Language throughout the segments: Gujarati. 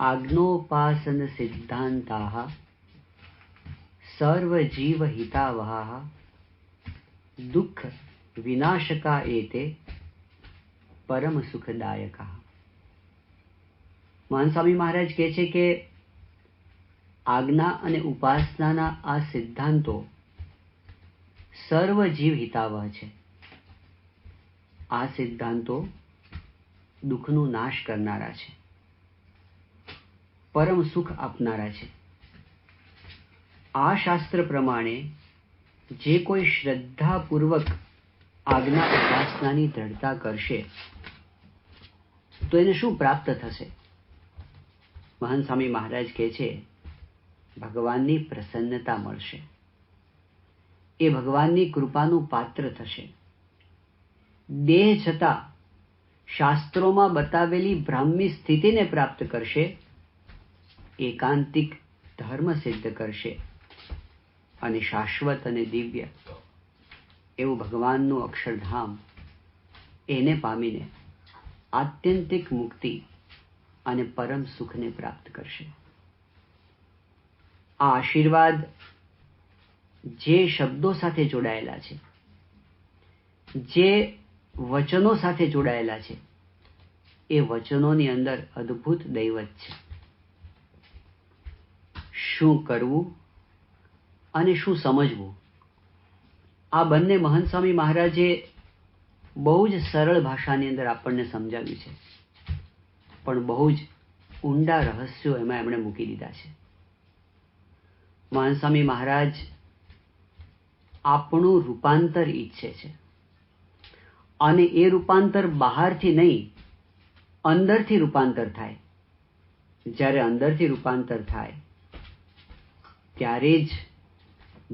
आज्ञोपासन सिद्धांताः सर्वजीव हितावहाः दुख विनाशका एते परम सुखदायका। મહાન સ્વામી મહારાજ કહે છે કે આજ્ઞા અને ઉપાસનાના આ સિદ્ધાંતો સર્વ જીવ હિતાવહ છે. આ સિદ્ધાંતો દુઃખનું નાશ કરનારા છે, પરમ સુખ આપનારા છે. આ શાસ્ત્ર પ્રમાણે જે કોઈ શ્રદ્ધાપૂર્વક આજ્ઞા ઉપાસનાની દ્રઢતા કરશે તો એને શું પ્રાપ્ત થશે? મહાન સ્વામી મહારાજ કહે છે, ભગવાનની પ્રસન્નતા મળશે, એ ભગવાનની કૃપાનું પાત્ર થશે. દેહ છતાં શાસ્ત્રોમાં બતાવેલી બ્રાહ્મી સ્થિતિને પ્રાપ્ત કરશે, એકાંતિક ધર્મ સિદ્ધ કરશે અને શાશ્વત અને દિવ્ય એવું ભગવાનનું અક્ષરધામ એને પામીને આત્યંતિક મુક્તિ અને પરમ સુખને પ્રાપ્ત કરશે. આ આશીર્વાદ જે શબ્દો સાથે જોડાયેલા છે, જે વચનો સાથે જોડાયેલા છે, એ વચનોની અંદર અદ્ભુત દૈવત છે. શું કરવું અને શું સમજવું, આ બંને મહંત સ્વામી મહારાજે બહુ જ સરળ ભાષાની અંદર આપણને સમજાવ્યું છે, પણ બહુ જ ઊંડા રહસ્યો એમાં એમણે મૂકી દીધા છે. મહાન સ્વામી મહારાજ આપણું રૂપાંતર ઈચ્છે છે, અને એ રૂપાંતર બહારથી નહીં, અંદરથી રૂપાંતર થાય. જ્યારે અંદરથી રૂપાંતર થાય ત્યારે જ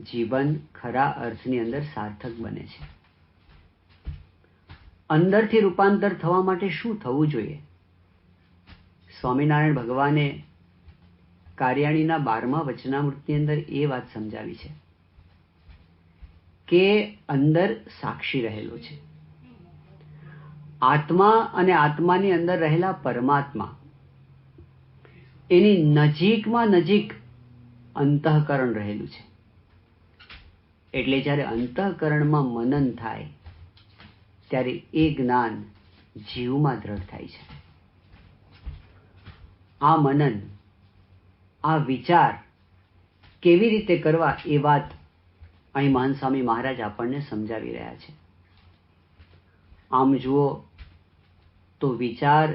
જીવન ખરા અર્થની અંદર સાર્થક બને છે. અંદરથી રૂપાંતર થવા માટે શું થવું જોઈએ? સ્વામિનારાયણ ભગવાને કાર્યાણીના 12મા વચનામૃતની અંદર એ વાત સમજાવી છે કે અંદર સાક્ષી રહેલો છે. આત્મા અને આત્માની અંદર રહેલા પરમાત્મા, એની નજીકમાં નજીક અંતઃકરણ રહેલું છે. એટલે જ્યારે અંતઃકરણમાં મનન થાય ત્યારે એ જ્ઞાન જીવમાં દ્રઢ થાય છે. આ મનન, આ વિચાર કેવી રીતે કરવા એ વાત અહીં મહાન સ્વામી મહારાજ આપણને સમજાવી રહ્યા છે. આમ જુઓ તો વિચાર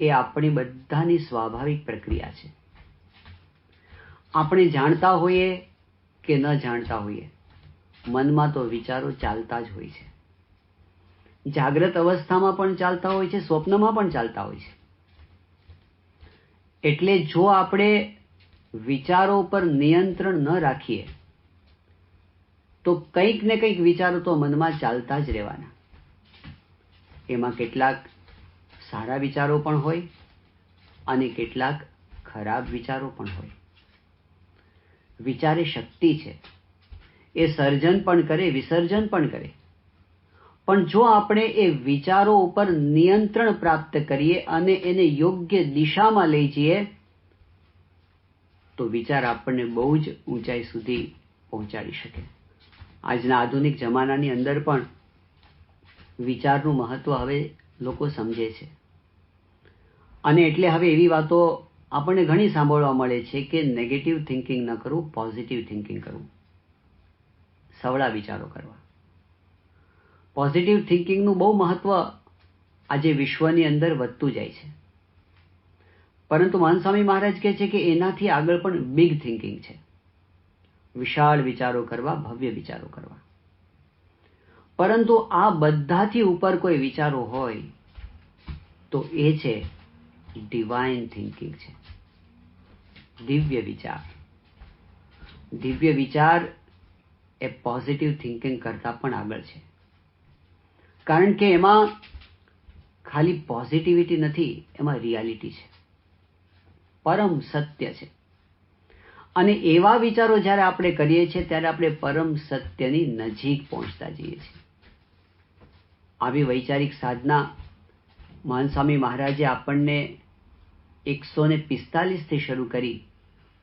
એ આપણી બધાની સ્વાભાવિક પ્રક્રિયા છે. આપણે જાણતા હોઈએ કે ન જાણતા હોઈએ, મનમાં તો વિચારો ચાલતા જ હોય છે. જાગ્રત અવસ્થામાં પણ ચાલતા હોય છે, સ્વપ્નમાં પણ ચાલતા હોય છે. એટલે જો આપણે વિચારો પર નિયંત્રણ ન રાખીએ તો કંઈક ને કંઈક વિચારો તો મનમાં ચાલતા જ રહેવાના. એમાં કેટલાક સારા વિચારો પણ હોય અને કેટલાક ખરાબ વિચારો પણ હોય. વિચાર એ શક્તિ છે, એ સર્જન પણ કરે, વિસર્જન પણ કરે. પણ જો આપણે એ વિચારો ઉપર નિયંત્રણ પ્રાપ્ત કરીએ અને એને યોગ્ય દિશામાં લઈ જઈએ તો વિચાર આપણને બહુ જ ઊંચાઈ સુધી પહોંચાડી શકે. આજના આધુનિક જમાનાની અંદર પણ વિચારનું મહત્વ હવે લોકો સમજે છે, અને એટલે હવે એવી વાતો આપણને ઘણી સાંભળવા મળે છે કે નેગેટિવ થિંકિંગ ન કરવું, પોઝિટિવ થિંકિંગ કરવું, સવળા વિચારો કરવા. પોઝિટિવ થિંકિંગનું બહુ મહત્વ આજે વિશ્વની અંદર વધતું જાય છે. પરંતુ મહાન સ્વામી મહારાજ કહે છે કે એનાથી આગળ પણ બિગ થિંકિંગ છે. વિશાળ વિચારો કરવા, ભવ્ય વિચારો કરવા. પરંતુ આ બધાથી ઉપર કોઈ વિચારો હોય તો એ છે ડિવાઇન થિંકિંગ છે, દિવ્ય વિચાર. દિવ્ય વિચાર એ પોઝિટિવ થિંકિંગ કરતાં પણ આગળ છે, કારણ કે એમાં ખાલી પોઝિટિવિટી નથી, એમાં રિયાલિટી છે, પરમ સત્ય છે. અને એવા વિચારો જ્યારે આપણે કરીએ છીએ ત્યારે આપણે પરમ સત્યની નજીક પહોંચતા જઈએ છીએ. આવી વૈચારિક સાધના મહાન સ્વામી મહારાજે આપણને 145 થી શરૂ કરી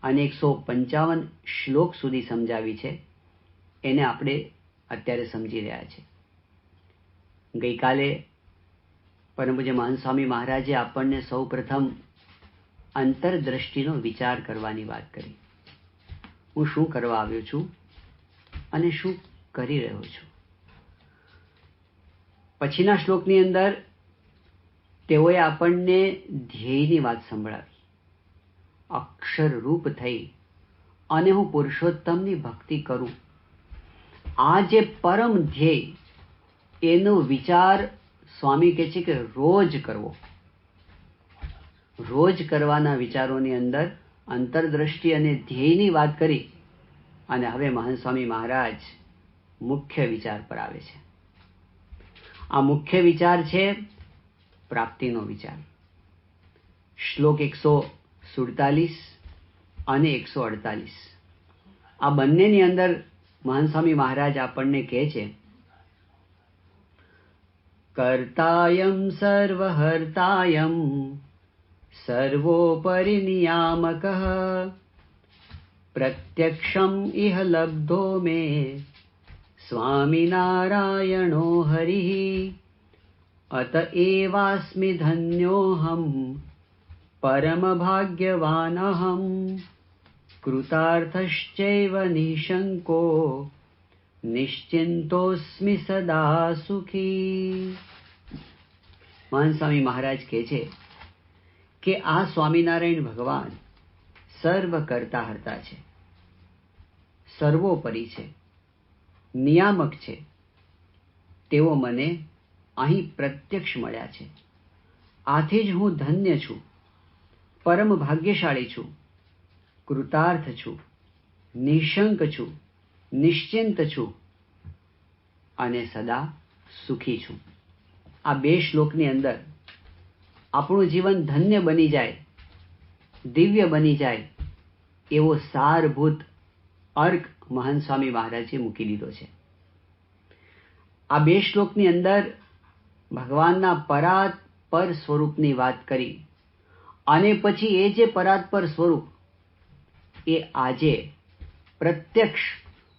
અને 155 શ્લોક સુધી સમજાવી છે, એને આપણે અત્યારે સમજી રહ્યા છે. ગઈકાલે પરમ પૂજ્ય મહંત સ્વામી મહારાજે આપણને સૌ પ્રથમ અંતરદ્રષ્ટિનો વિચાર કરવાની વાત કરી. હું શું કરવા આવ્યો છું અને શું કરી રહ્યો છું. પછીના શ્લોકની અંદર તેઓએ આપણને ધ્યેયની વાત સંભળાવી. અક્ષર રૂપ થઈ અને હું પુરુષોત્તમની ભક્તિ કરું, આ જે પરમ ધ્યેય, એનો વિચાર સ્વામી કહે છે કે રોજ કરવો. રોજ કરવાના વિચારોની અંદર અંતરદ્રષ્ટિ અને ધ્યેયની વાત કરી અને હવે મહંત સ્વામી મહારાજ મુખ્ય વિચાર પર આવે છે. આ મુખ્ય વિચાર છે પ્રાપ્તિનો વિચાર. શ્લોક 147 અને 148 આ બંનેની અંદર મહંત સ્વામી મહારાજ આપણને કહે છે, કર્તાયમ સર્વહર્તાયમ સર્વોપરિ નિયામકઃ પ્રત્યક્ષમ ઇહ લબ્ધો મે સ્વામિનારાયણો હરિઃ અત એવાસ્મિ ધન્યોહમ પરમ ભાગ્યવાનહમ કૃતાર્થશ્ચૈવ નિઃશંકો નિશ્ચિંતોસ્મિ સદા સુખી. મહંત સ્વામી મહારાજ કહે છે કે આ સ્વામિનારાયણ ભગવાન સર્વ કરતા હર્તા છે, સર્વોપરી છે, નિયામક છે. તેઓ મને અહીં પ્રત્યક્ષ મળ્યા છે. આથી જ હું ધન્ય છું, પરમ ભાગ્યશાળી છું, કૃતાર્થ છું, નિશંક છું, નિશ્ચિંત છું અને સદા સુખી છું. આ બે શ્લોકની અંદર આપણું જીવન ધન્ય બની જાય, દિવ્ય બની જાય એવો સારભૂત અર્ક મહંત સ્વામી મહારાજે મૂકી દીધો છે. આ બે શ્લોકની અંદર ભગવાનના પરાત્પર સ્વરૂપની વાત કરી અને પછી એ જે પરાત્પર સ્વરૂપ એ આજે પ્રત્યક્ષ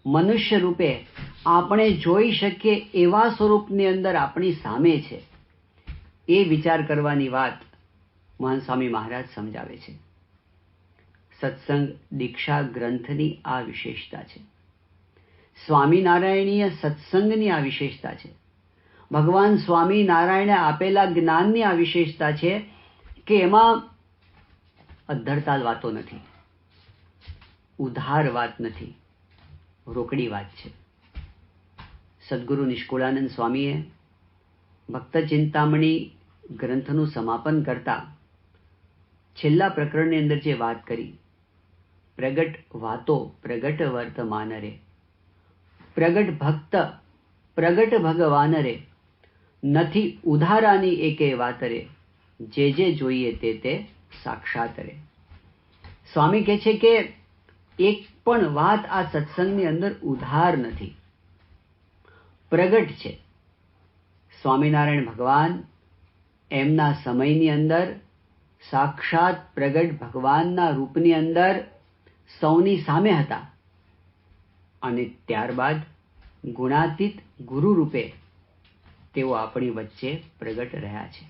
મનુષ્ય રૂપે આપણે જોઈ શકીએ એવા સ્વરૂપની અંદર આપણી સામે છે, એ વિચાર કરવાની વાત મહંત સ્વામી મહારાજ સમજાવે છે. સત્સંગ દીક્ષા ગ્રંથની આ વિશેષતા છે. સ્વામિનારાયણીય સત્સંગની આ વિશેષતા છે. ભગવાન સ્વામિનારાયણે આપેલા જ્ઞાનની આ વિશેષતા છે કે એમાં અધ્ધરતા વાતો નથી, ઉધાર વાત નથી, રોકડી વાત છે. સદગુરુ નિષ્કુળાનંદ સ્વામીએ ભક્ત ચિંતામણી ગ્રંથનું સમાપન કરતા છેલ્લા પ્રકરણની અંદર જે વાત કરી, પ્રગટ વાતો પ્રગટ વર્તમાન રે, પ્રગટ ભક્ત પ્રગટ ભગવાન રે, નથી ઉધારાની એકે વાત રે, જે જે જોઈએ તે સાક્ષાત રે. સ્વામી કહે છે કે એક પણ વાત આ સત્સંગની અંદર ઉધાર નથી, પ્રગટ છે. સ્વામિનારાયણ ભગવાન એમના સમયની અંદર સાક્ષાત પ્રગટ ભગવાનના રૂપની અંદર સૌની સામે હતા અને ત્યારબાદ ગુણાતીત ગુરુ રૂપે તેઓ આપણી વચ્ચે પ્રગટ રહ્યા છે.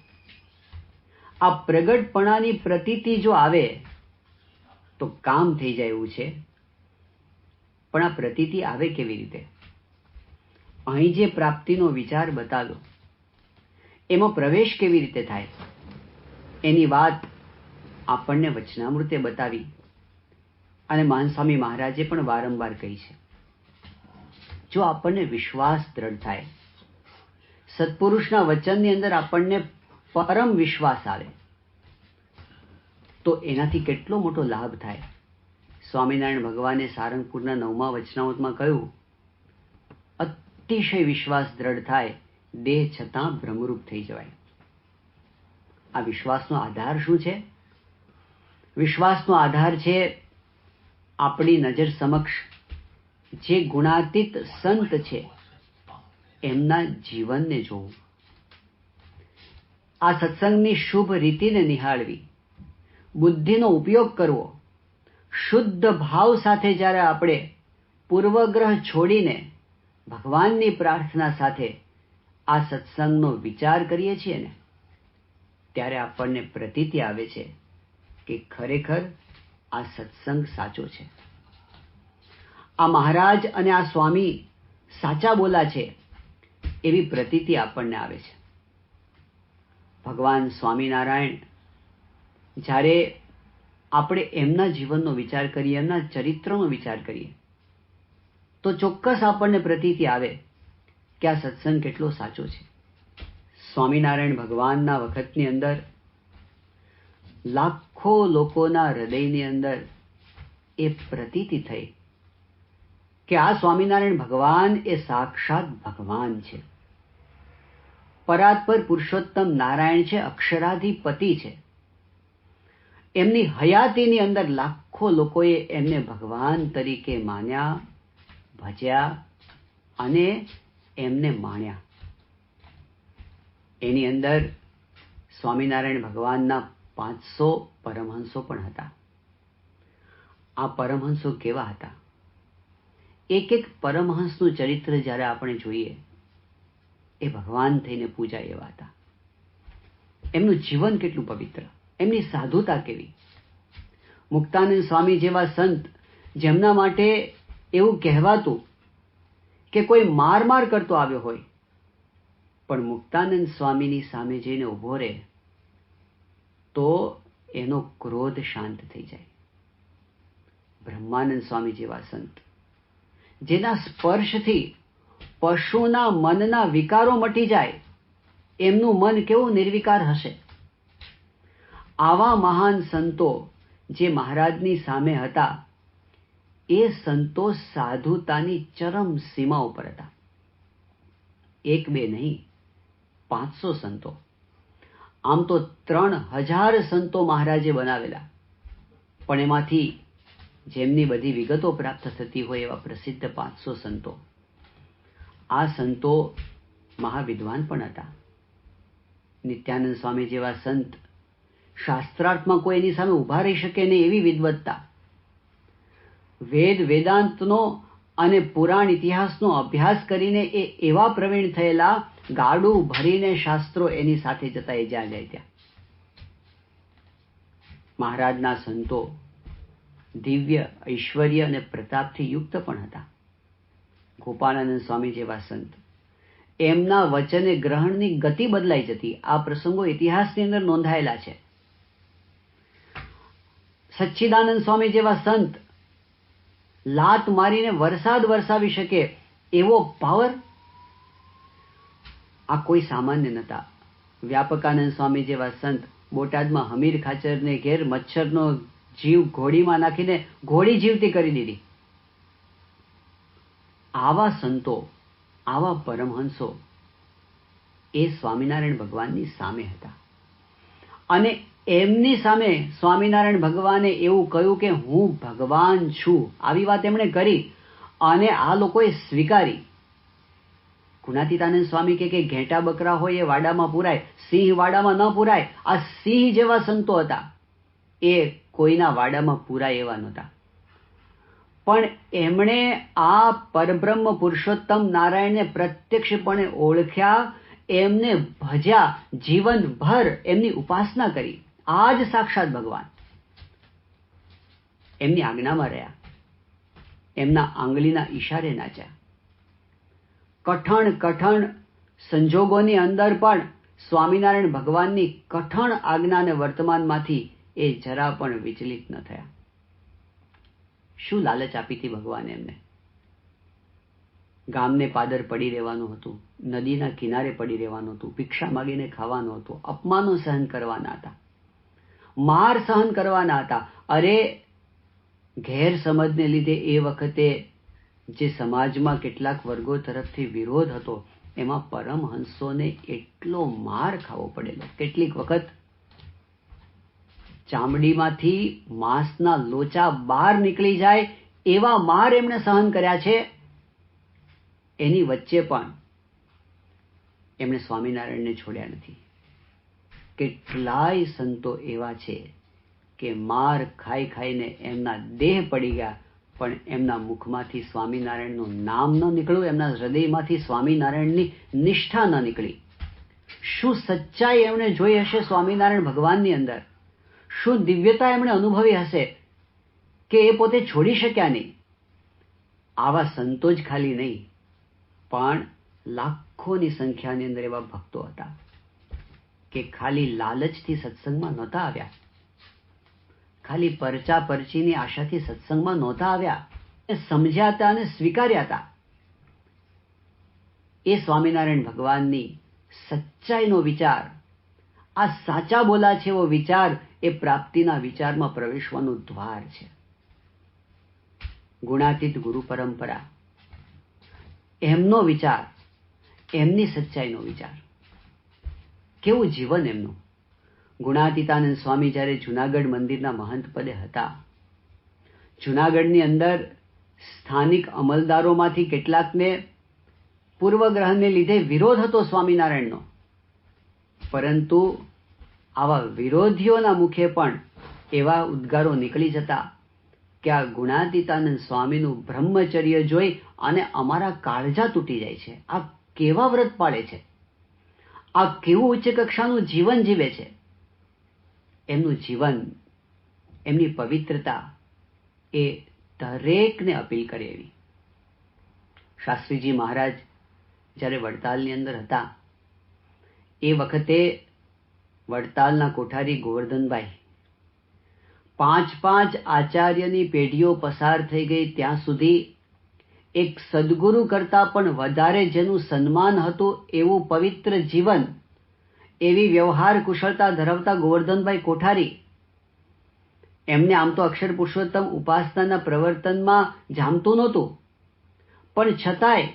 આ પ્રગટપણાની પ્રતીતિ જો આવે તો કામ થઈ જાય એવું છે. પણ આ પ્રતીતિ આવે કેવી રીતે? અહીં જે પ્રાપ્તિનો વિચાર બતાવ્યો એમાં પ્રવેશ કેવી રીતે થાય એની વાત આપણને વચનામૃતે બતાવી અને મહંત સ્વામી મહારાજે પણ વારંવાર કહી છે. જો આપણને વિશ્વાસ દ્રઢ થાય, સત્પુરુષના વચનની અંદર આપણને પરમ વિશ્વાસ આવે તો એનાથી કેટલો મોટો લાભ થાય. સ્વામિનારાયણ ભગવાને સારંગપુરના 9મા વચનામૃતમાં કહ્યું, અતિશય વિશ્વાસ દ્રઢ થાય, દેહ છતાં ભ્રમરૂપ થઈ જવાય. આ વિશ્વાસનો આધાર શું છે? વિશ્વાસનો આધાર છે આપણી નજર સમક્ષ જે ગુણાતીત સંત છે એમના જીવનને જોવું, આ સત્સંગની શુભ રીતિને નિહાળવી, બુદ્ધિનો ઉપયોગ કરવો, શુદ્ધ ભાવ સાથે જ્યારે આપણે પૂર્વગ્રહ છોડીને ભગવાનની પ્રાર્થના સાથે આ સત્સંગનો વિચાર કરીએ છીએ ને, ત્યારે આપણને પ્રતીતિ આવે છે કે ખરેખર આ સત્સંગ સાચો છે. આ મહારાજ અને આ સ્વામી સાચા બોલા છે એવી પ્રતીતિ આપણને આવે છે. ભગવાન સ્વામિનારાયણ જ્યારે આપણે એમના જીવનનો વિચાર કરીએ, એમના ચરિત્રનો વિચાર કરીએ, તો ચોક્કસ આપણને પ્રતીતિ આવે કે આ સત્સંગ કેટલો સાચો છે. સ્વામિનારાયણ ભગવાનના વખતની અંદર લાખો લોકોના હૃદયની અંદર એ પ્રતીતિ થઈ કે આ સ્વામિનારાયણ ભગવાન એ સાક્ષાત ભગવાન છે, પરાત્પર પુરુષોત્તમ નારાયણ છે, અક્ષરાધિપતિ છે. એમની હયાતીની અંદર લાખો લોકોએ એમને ભગવાન તરીકે માન્યા, ભજ્યા અને એમને માણ્યા. એની અંદર સ્વામિનારાયણ ભગવાનના 500 પરમહંસો પણ હતા. આ પરમહંસો કેવા હતા? એક એક પરમહંસનું ચરિત્ર જ્યારે આપણે જોઈએ, એ ભગવાન થઈને પૂજાય એવા હતા. એમનું જીવન કેટલું પવિત્ર, એમની સાધુતા કેવી. મુક્તાનંદ સ્વામી જેવા સંત, જેમના માટે એવું કહેવાતું કે કોઈ માર કરતો આવ્યો હોય, પણ મુક્તાનંદ સ્વામીની સામે જઈને ઊભો રહે તો એનો ક્રોધ શાંત થઈ જાય. બ્રહ્માનંદ સ્વામી જેવા સંત, જેના સ્પર્શથી પશુના મનના વિકારો મટી જાય, એમનું મન કેવું નિર્વિકાર હશે. આવા મહાન સંતો જે મહારાજની સામે હતા, એ સંતો સાધુતાની ચરમ સીમા ઉપર હતા. એક બે નહીં, 500 સંતો. આમ તો 3000 સંતો મહારાજે બનાવેલા, પણ એમાંથી જેમની બધી વિગતો પ્રાપ્ત થતી હોય એવા પ્રસિદ્ધ 500 સંતો. આ સંતો મહાવિદ્વાન પણ હતા. નિત્યાનંદ સ્વામી જેવા સંત, શાસ્ત્રાર્થમાં કોઈ એની સામે ઊભા રહી શકે નહીં એવી વિદ્વત્તા. વેદ વેદાંતનો અને પુરાણ ઇતિહાસનો અભ્યાસ કરીને એ એવા પ્રવીણ થયેલા, ગાડું ભરીને શાસ્ત્રો એની સાથે જતા, એ જ્યાં જાય ત્યાં. મહારાજના સંતો દિવ્ય ઐશ્વર્ય અને પ્રતાપથી યુક્ત પણ હતા. ગોપાળાનંદ સ્વામી જેવા સંત, એમના વચને ગ્રહણની ગતિ બદલાઈ જતી. આ પ્રસંગો ઇતિહાસની અંદર નોંધાયેલા છે. સચ્ચિદાનંદ સ્વામી જેવા સંત લાત મારીને વરસાદ વરસાવી શકે એવો પાવર, આ કોઈ સામાન્ય નહોતા. વ્યાપકાનંદ સ્વામી જેવા સંત બોટાદમાં હમીર ખાચરને ઘેર મચ્છરનો જીવ ઘોડીમાં નાખીને ઘોડી જીવતી કરી દીધી. આવા સંતો, આવા પરમહંસો એ સ્વામિનારાયણ ભગવાનની સામે હતા. અને એમની સામે સ્વામિનારાયણ ભગવાને એવું કહ્યું કે હું ભગવાન છું. આવી વાત એમણે કરી અને આ લોકોએ સ્વીકારી. ગુણાતીતાનંદ સ્વામી કે ઘેટા બકરા હોય એ વાડામાં પૂરાય, સિંહ વાડામાં ન પૂરાય. આ સિંહ જેવા સંતો હતા, એ કોઈના વાડામાં પૂરાય એવા નહોતા. પણ એમણે આ પરબ્રહ્મ પુરુષોત્તમ નારાયણને પ્રત્યક્ષપણે ઓળખ્યા, એમને ભજ્યા, જીવનભર એમની ઉપાસના કરી. આ જ સાક્ષાત ભગવાન. એમની આજ્ઞામાં રહ્યા, એમના આંગળીના ઈશારે નાચ્યા. કઠણ સંજોગોની અંદર પણ સ્વામિનારાયણ ભગવાનની કઠણ આજ્ઞાને વર્તમાનમાંથી એ જરા પણ વિચલિત ન થયા. શું લાલચ આપી હતી ભગવાને એમને? ગામને પાદર પડી રહેવાનું હતું, નદીના કિનારે પડી રહેવાનું હતું, ભિક્ષા માગીને ખાવાનું હતું, અપમાનો સહન કરવાના હતા, માર સહન કરવાના હતા. અરે ગેરસમજને લીધે એ વખતે જે સમાજમાં કેટલાક વર્ગો તરફથી વિરોધ હતો, એમાં પરમહંસોને એટલો માર ખાવો પડેલો. કેટલીક વખત ચામડીમાંથી માંસના લોચા બહાર નીકળી જાય એવા માર એમણે સહન કર્યા છે. એની વચ્ચે પણ એમણે સ્વામિનારાયણને છોડ્યા નથી. કેટલાય સંતો એવા છે કે માર ખાઈ ખાઈને એમના દેહ પડી ગયા, પણ એમના મુખમાંથી સ્વામિનારાયણનું નામ ન નીકળ્યું, એમના હૃદયમાંથી સ્વામિનારાયણની નિષ્ઠા ન નીકળી. શું સચ્ચાઈ એમણે જોઈ હશે સ્વામિનારાયણ ભગવાનની અંદર, શું દિવ્યતા એમણે અનુભવી હશે કે એ પોતે છોડી શક્યા નહીં. આવા સંતો જ ખાલી નહીં, પણ લાખોની સંખ્યાની અંદર એવા ભક્તો હતા કે ખાલી લાલચથી સત્સંગમાં નહોતા આવ્યા, ખાલી પરચા પરચીની આશાથી સત્સંગમાં નહોતા આવ્યા, સમજ્યા હતા અને સ્વીકાર્યા હતા. એ સ્વામિનારાયણ ભગવાનની સચ્ચાઈનો વિચાર, આ સાચા બોલા છે એવો વિચાર, એ પ્રાપ્તિના વિચારમાં પ્રવેશવાનું દ્વાર છે. ગુણાતીત ગુરુ પરંપરા, એમનો વિચાર, એમની સચ્ચાઈનો વિચાર, કેવું જીવન એમનું. ગુણાતીતાનંદ સ્વામી જ્યારે જૂનાગઢ મંદિરના મહંત પદે હતા, જૂનાગઢની અંદર સ્થાનિક અમલદારોમાંથી કેટલાકને પૂર્વગ્રહને લીધે વિરોધ હતો સ્વામિનારાયણનો, પરંતુ આવા વિરોધીઓના મુખે પણ એવા ઉદ્ગારો નીકળી જતા કે આ ગુણાતીતાનંદ સ્વામીનું બ્રહ્મચર્ય જોઈ અને અમારા કાળજા તૂટી જાય છે. આ કેવા વ્રત પાળે છે, આ કેવું ઉચ્ચ કક્ષાનું જીવન જીવે છે. એમનું જીવન, એમની પવિત્રતા એ દરેકને અપીલ કરે એવી. શાસ્ત્રીજી મહારાજ જ્યારે વડતાલની અંદર હતા, એ વખતે વડતાલના કોઠારી ગોવર્ધનભાઈ 5 આચાર્યની પેઢીઓ પસાર થઈ ગઈ ત્યાં સુધી એક સદગુરુ કરતા પણ વધારે જેનું સન્માન હતું એવું પવિત્ર જીવન, એવી વ્યવહાર કુશળતા ધરાવતા ગોવર્ધનભાઈ કોઠારી, એમને આમ તો અક્ષર પુરુષોત્તમ ઉપાસનાના પ્રવર્તનમાં જામતું નહોતું, પણ છતાંય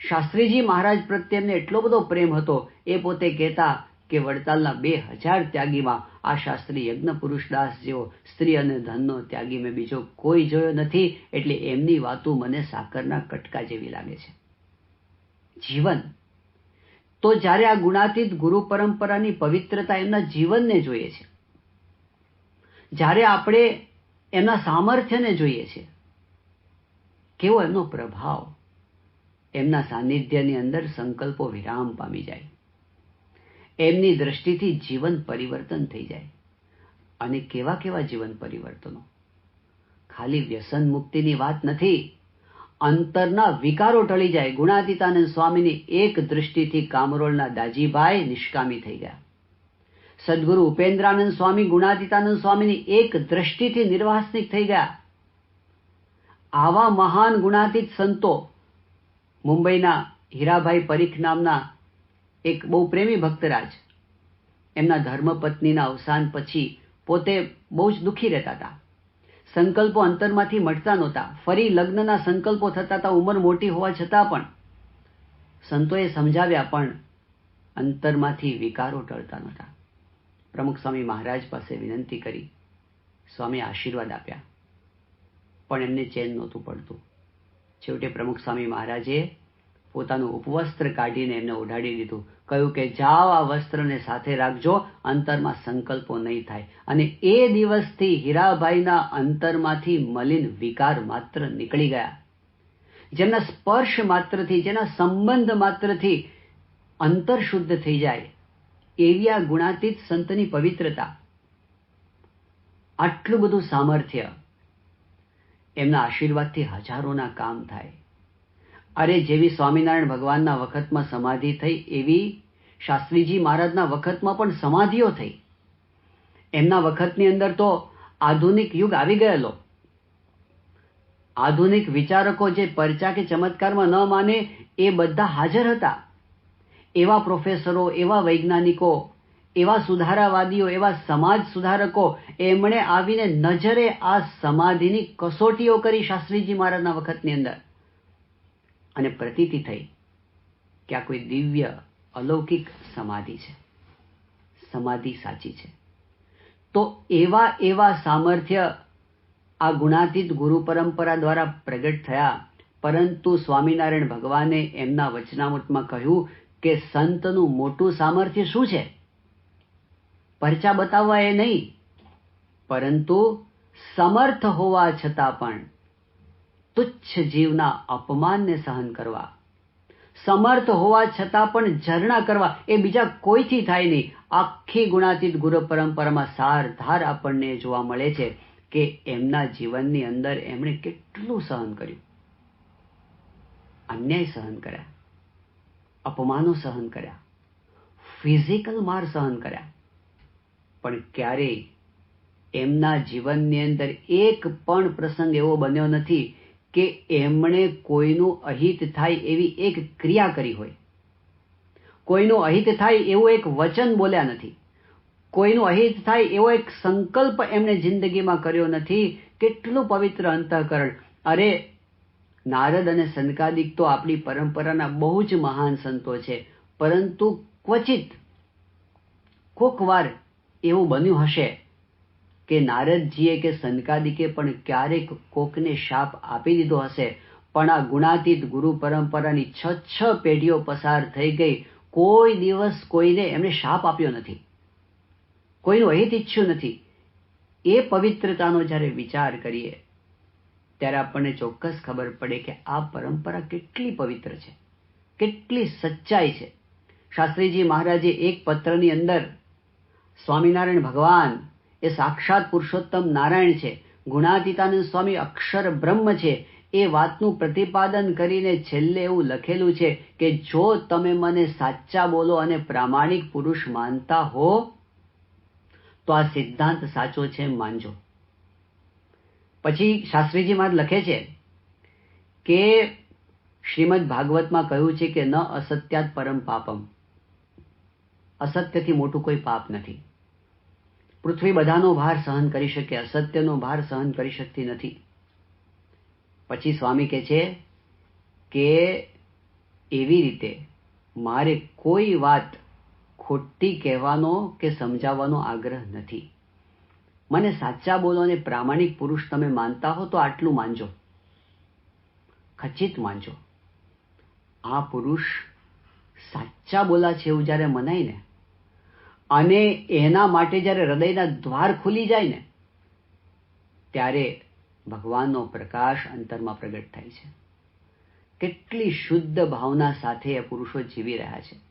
શાસ્ત્રીજી મહારાજ પ્રત્યે એમને એટલો બધો પ્રેમ હતો. એ પોતે કહેતા કે વડતાલના 2000 ત્યાગીમાં આ શાસ્ત્રી યજ્ઞ પુરુષદાસ જેવો સ્ત્રી અને ધનનો ત્યાગી મેં બીજો કોઈ જોયો નથી, એટલે એમની વાતો મને સાકરના કટકા જેવી લાગે છે. જીવન તો જ્યારે આ ગુણાતીત ગુરુ પરંપરાની પવિત્રતા એમના જીવનને જોઈએ છે, જ્યારે આપણે એમના સામર્થ્યને જોઈએ છે, કેવો એમનો પ્રભાવ, એમના સાનિધ્યની અંદર સંકલ્પો વિરામ પામી જાય, એમની દ્રષ્ટિથી જીવન પરિવર્તન થઈ જાય. અને કેવા કેવા જીવન પરિવર્તનો! ખાલી વ્યસન મુક્તિની વાત નથી, અંતરના વિકારો ટળી જાય. ગુણાતીતાનંદ સ્વામીની એક દૃષ્ટિથી કામરોળના દાજીભાઈ નિષ્કામી થઈ ગયા. સદગુરુ ઉપેન્દ્રાનંદ સ્વામી ગુણાતીતાનંદ સ્વામીની એક દ્રષ્ટિથી નિર્વાસનિક થઈ ગયા. આવા મહાન ગુણાતીત સંતો, મુંબઈના હીરાભાઈ પરીખ નામના એક બહુ પ્રેમી ભક્તરાજ, એમના ધર્મપત્નીના અવસાન પછી પોતે બહુ જ દુઃખી રહેતા હતા. સંકલ્પો અંતરમાંથી મટતા નહોતા, ફરી લગ્નના સંકલ્પો થતા હતા, ઉંમર મોટી હોવા છતાં પણ. સંતોએ સમજાવ્યા, પણ અંતરમાંથી વિકારો ટળતા નહોતા. પ્રમુખ સ્વામી મહારાજ પાસે વિનંતી કરી, સ્વામી આશીર્વાદ આપ્યા, પણ એમને ચેન નહોતું પડતું. છેવટે પ્રમુખ સ્વામી મહારાજે પોતાનું ઉપવસ્ત્ર કાઢીને એમને ઓઢાડી દીધું. કહ્યું કે જાઓ, આ વસ્ત્રને સાથે રાખજો, અંતરમાં સંકલ્પો નહીં થાય. અને એ દિવસથી હીરાભાઈના અંતરમાંથી મલિન વિકાર માત્ર નીકળી ગયા. જેમના સ્પર્શ માત્રથી, જેના સંબંધ માત્રથી અંતર શુદ્ધ થઈ જાય, એવી આ ગુણાતીત સંતની પવિત્રતા, આટલું બધું સામર્થ્ય, એમના આશીર્વાદથી હજારોના કામ થાય. અરે, જેવી સ્વામિનારાયણ ભગવાનના વખતમાં સમાધિ થઈ, એવી શાસ્ત્રીજી મહારાજના વખતમાં પણ સમાધિઓ થઈ. એમના વખતની અંદર તો આધુનિક યુગ આવી ગયેલો. આધુનિક વિચારકો જે પરચા કે ચમત્કારમાં ન માને, એ બધા હાજર હતા. એવા પ્રોફેસરો, એવા વૈજ્ઞાનિકો, એવા સુધારાવાદીઓ, એવા સમાજ સુધારકો, એમણે આવીને નજરે આ સમાધિની કસોટીઓ કરી શાસ્ત્રીજી મહારાજના વખતની અંદર. અને પ્રતીતિ થઈ કે આ કોઈ દિવ્ય અલૌકિક સમાધિ છે, સમાધિ સાચી છે. તો એવા સામર્થ્ય આ ગુણાતીત ગુરુ પરંપરા દ્વારા પ્રગટ થયા. પરંતુ સ્વામિનારાયણ ભગવાને એમના વચનામૃતમાં કહ્યું કે સંતનું મોટું સામર્થ્ય શું છે? પરચા બતાવવા એ નહીં, પરંતુ સમર્થ હોવા છતાં પણ તુચ્છ જીવના અપમાનને સહન કરવા, સમર્થ હોવા છતાં પણ ઝરણા કરવા, એ બીજા કોઈથી થાય નહીં. આખી ગુણાતીત ગુરુ પરંપરામાં સારધાર આપણને જોવા મળે છે કે એમના જીવનની અંદર એમણે કેટલું સહન કર્યું. અન્યાય સહન કર્યા, અપમાનો સહન કર્યા, ફિઝિકલ માર સહન કર્યા, પણ ક્યારેય એમના જીવનની અંદર એક પણ પ્રસંગ એવો બન્યો નથી કે એમણે કોઈનું અહિત થાય એવી એક ક્રિયા કરી હોય, કોઈનું અહિત થાય એવું એક વચન બોલ્યા નથી, કોઈનું અહિત થાય એવો એક સંકલ્પ એમણે જિંદગીમાં કર્યો નથી. કેટલું પવિત્ર અંતઃકરણ! અરે, નારદ અને સનકાદિક તો આપણી પરંપરાના બહુ જ મહાન સંતો છે, પરંતુ ક્વચિત કોક વાર એવું બન્યું હશે કે નારદજીએ કે સનકાદિકે પણ ક્યારેક કોકને શાપ આપી દીધો હશે, પણ આ ગુણાતીત ગુરુ પરંપરાની 6 પેઢીઓ પસાર થઈ ગઈ, કોઈ દિવસ કોઈને એમને શાપ આપ્યો નથી, કોઈનું અહિત ઈચ્છ્યું નથી. એ પવિત્રતાનો જ્યારે વિચાર કરીએ ત્યારે આપણને ચોક્કસ ખબર પડે કે આ પરંપરા કેટલી પવિત્ર છે, કેટલી સચ્ચાઈ છે. શાસ્ત્રીજી મહારાજે એક પત્રની અંદર સ્વામિનારાયણ ભગવાન એ સાક્ષાત પુરુષોત્તમ નારાયણ છે, ગુણાતીતાનંદ સ્વામી અક્ષર બ્રહ્મ છે, એ વાતનું પ્રતિપાદન કરીને છેલ્લે એવું લખેલું છે કે જો તમે મને સાચા બોલો અને પ્રામાણિક પુરુષ માનતા હો તો આ સિદ્ધાંત સાચો છે માનજો. પછી શાસ્ત્રીજી મહારાજ લખે છે કે શ્રીમદ ભાગવતમાં કહ્યું છે કે ન અસત્યાત પરમ પાપમ, અસત્યથી મોટું કોઈ પાપ નથી. પૃથ્વી બધાનો ભાર સહન કરી શકે, અસત્યનો ભાર સહન કરી શકતી નથી. પછી સ્વામી કહે છે કે એવી રીતે મારે કોઈ વાત ખોટી કહેવાનો કે સમજાવવાનો આગ્રહ નથી. મને સાચા બોલો અને પ્રામાણિક પુરુષ તમે માનતા હો તો આટલું માનજો, ખચિત માનજો. આ પુરુષ સાચા બોલા છે એવું જ્યારે મનાય ને, અને એના માટે જ્યારે હૃદયના દ્વાર ખુલી જાય ને, ત્યારે ભગવાનનો પ્રકાશ અંતરમાં પ્રગટ થાય છે. કેટલી શુદ્ધ ભાવના સાથે એ પુરુષો જીવી રહ્યા છે.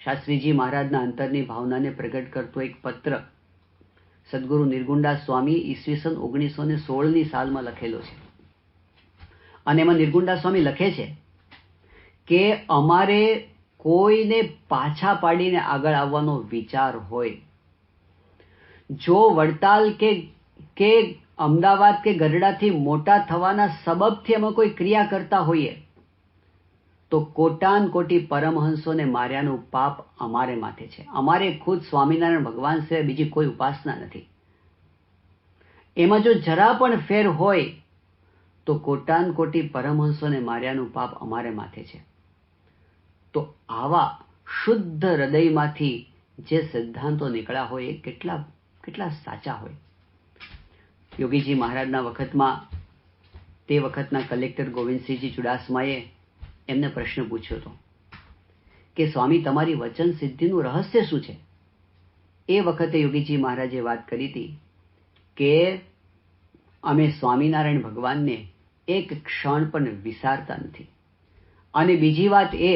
શાસ્ત્રીજી મહારાજના અંતરની ભાવનાને પ્રગટ કરતો એક પત્ર સદગુરુ નિર્ગુણદાસ સ્વામી ઈસવીસન 1916ની સાલમાં લખેલો છે. અને એમાં નિર્ગુણદાસ સ્વામી લખે છે કે અમારે કોઈને પાછા પાડીને આગળ આવવાનો વિચાર હોય, જો વડતાલ કે અમદાવાદ કે ગરડાથી મોટા થવાના સબબથી અમે કોઈ ક્રિયા કરતા હોઈએ તો કોટાન કોટી પરમહંસોને માર્યાનું પાપ અમારે માથે છે. અમારે ખુદ સ્વામિનારાયણ ભગવાન સિવાય બીજી કોઈ ઉપાસના નથી. એમાં જો જરા પણ ફેર હોય તો કોટાન કોટી પરમહંસોને માર્યાનું પાપ અમારે માથે છે. તો આવા શુદ્ધ હૃદયમાંથી જે સિદ્ધાંતો નીકળ્યા હોય એ કેટલા સાચા હોય. યોગીજી મહારાજના વખતમાં તે વખતના કલેક્ટર ગોવિંદસિંહજી ચુડાસમાએ એમને પ્રશ્ન પૂછ્યો હતો કે સ્વામી તમારી વચન સિદ્ધિનું રહસ્ય શું છે? એ વખતે યોગીજી મહારાજે વાત કરી હતી કે અમે સ્વામિનારાયણ ભગવાનને એક ક્ષણ પણ વિસારતા નથી, અને બીજી વાત એ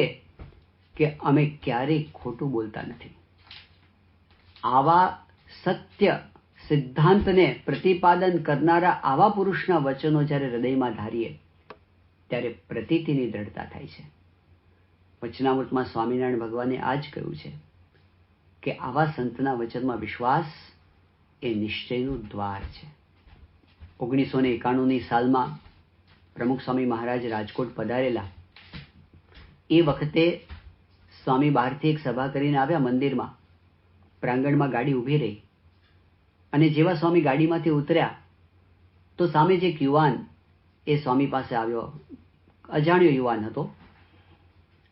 કે અમે ક્યારેય ખોટું બોલતા નથી. આવા સત્ય સિદ્ધાંતને પ્રતિપાદન કરનારા આવા પુરુષના વચનો જ્યારે હૃદયમાં ધારીએ ત્યારે પ્રતીતિની દ્રઢતા થાય છે. વચનામૃતમાં સ્વામિનારાયણ ભગવાને આ જ કહ્યું છે કે આવા સંતના વચનમાં વિશ્વાસ એ નિશ્ચયનું દ્વાર છે. 1991ની સાલમાં પ્રમુખ સ્વામી મહારાજ રાજકોટ પધારેલા. એ વખતે સ્વામી બહારથી એક સભા કરીને આવ્યા મંદિરમાં. પ્રાંગણમાં ગાડી ઊભી રહી અને જેવા સ્વામી ગાડીમાંથી ઉતર્યા તો સામે જ એક યુવાન એ સ્વામી પાસે આવ્યો. અજાણ્યો યુવાન હતો.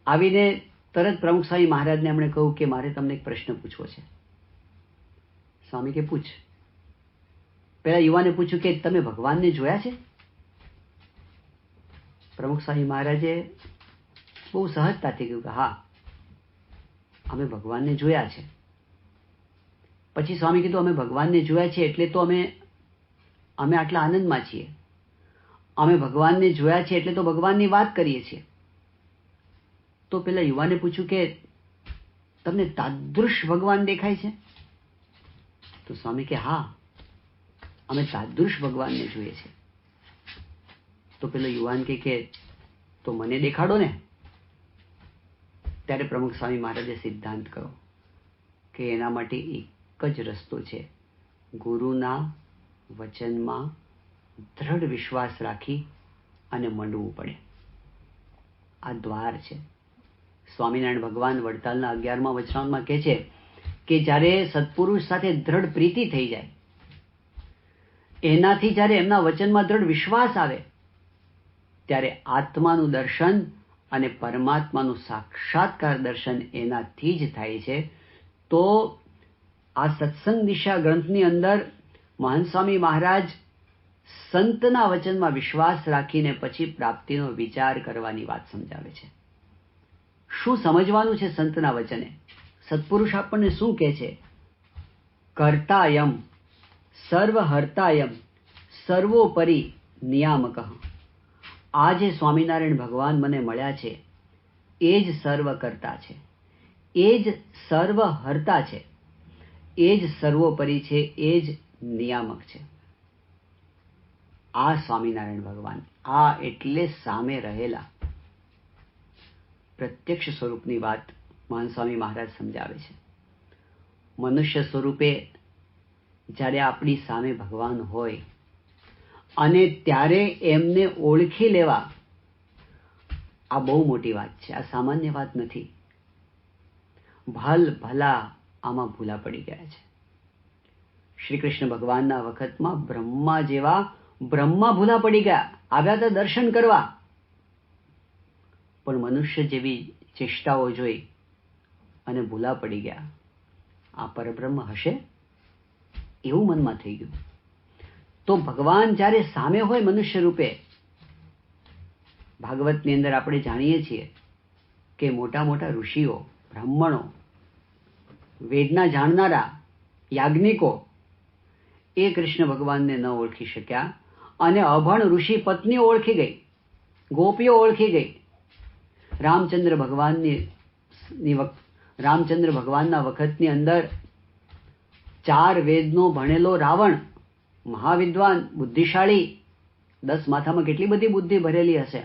આવીને તરત પ્રમુખ સ્વામી મહારાજને એમણે કહ્યું કે મારે તમને એક પ્રશ્ન પૂછવો છે. સ્વામી કે પૂછ. પેલા યુવાને પૂછ્યું કે તમે ભગવાનને જોયા છે? પ્રમુખ સ્વામી મહારાજે બહુ સહજતાથી કહ્યું કે હા, અમે ભગવાનને જોયા છે. પછી સ્વામી કીધું, અમે ભગવાનને જોયા છે એટલે તો અમે આટલા આનંદમાં છીએ. અમે ભગવાનને જોયા છે એટલે તો ભગવાનની વાત કરીએ છીએ. તો પેલા યુવાને પૂછ્યું કે તમને તાદૃશ ભગવાન દેખાય છે? તો સ્વામી કે હા, અમે તાદૃશ ભગવાનને જોઈએ છે. તો પેલો યુવાન કે તો મને દેખાડો ને. ત્યારે પ્રમુખ સ્વામી મહારાજે સિદ્ધાંત કર્યો કે એના માટે એક જ રસ્તો છે, ગુરુના વચનમાં દ્રઢ વિશ્વાસ રાખી અને મંડવું પડે. આ દ્વાર છે. સ્વામિનારાયણ ભગવાન વડતાલના 11મા વચનામૃતમાં કહે છે કે જ્યારે સત્પુરુષ સાથે દ્રઢ પ્રીતિ થઈ જાય, એનાથી જ્યારે એમના વચનમાં દ્રઢ વિશ્વાસ આવે, ત્યારે આત્માનું દર્શન અને પરમાત્માનું સાક્ષાત્કાર દર્શન એનાથી જ થાય છે. તો આ સત્સંગ દિશા ગ્રંથની અંદર મહંત સ્વામી મહારાજ સંતના વચનમાં વિશ્વાસ રાખીને પછી પ્રાપ્તિનો વિચાર કરવાની વાત સમજાવે છે. શું સમજવાનું છે સંતના વચને? સત્પુરુષ આપણને શું કહે છે? કર્તાયમ સર્વહર્તાયમ સર્વોપરી નિયામક. આ જે સ્વામિનારાયણ ભગવાન મને મળ્યા છે એ જ સર્વકર્તા છે, એ જ સર્વહર્તા છે, એ જ સર્વોપરી છે, એ જ નિયામક છે. આ સ્વામિનારાયણ ભગવાન, આ એટલે સામે રહેલા પ્રત્યક્ષ સ્વરૂપની વાત મહાન સ્વામી મહારાજ સમજાવે છે. મનુષ્ય સ્વરૂપે જ્યારે આપણી સામે ભગવાન હોય અને ત્યારે એમને ઓળખી લેવા, આ બહુ મોટી વાત છે. આ સામાન્ય વાત નથી. ભલા આમાં ભૂલા પડી ગયા છે. શ્રી કૃષ્ણ ભગવાનના વખતમાં બ્રહ્મા જેવા બ્રહ્મા ભૂલા પડી ગયા. આવ્યા હતા દર્શન કરવા, પણ મનુષ્ય જેવી ચેષ્ટાઓ જોઈ અને ભૂલા પડી ગયા. આ પરબ્રહ્મ હશે એવું મનમાં થઈ ગયું. તો ભગવાન જ્યારે સામે હોય મનુષ્ય રૂપે, ભાગવતની અંદર આપણે જાણીએ છીએ કે મોટા મોટા ઋષિઓ, બ્રાહ્મણો, વેદના જાણનારા, યાજ્ઞિકો એ કૃષ્ણ ભગવાનને ન ઓળખી શક્યા અને અભણ ઋષિ પત્નીઓ ઓળખી ગઈ, ગોપીઓ ઓળખી ગઈ. રામચંદ્ર ભગવાનના વખતની અંદર 4 વેદનો ભણેલો રાવણ, મહાવિદ્વાન, બુદ્ધિશાળી, 10 માથામાં કેટલી બધી બુદ્ધિ ભરેલી હશે,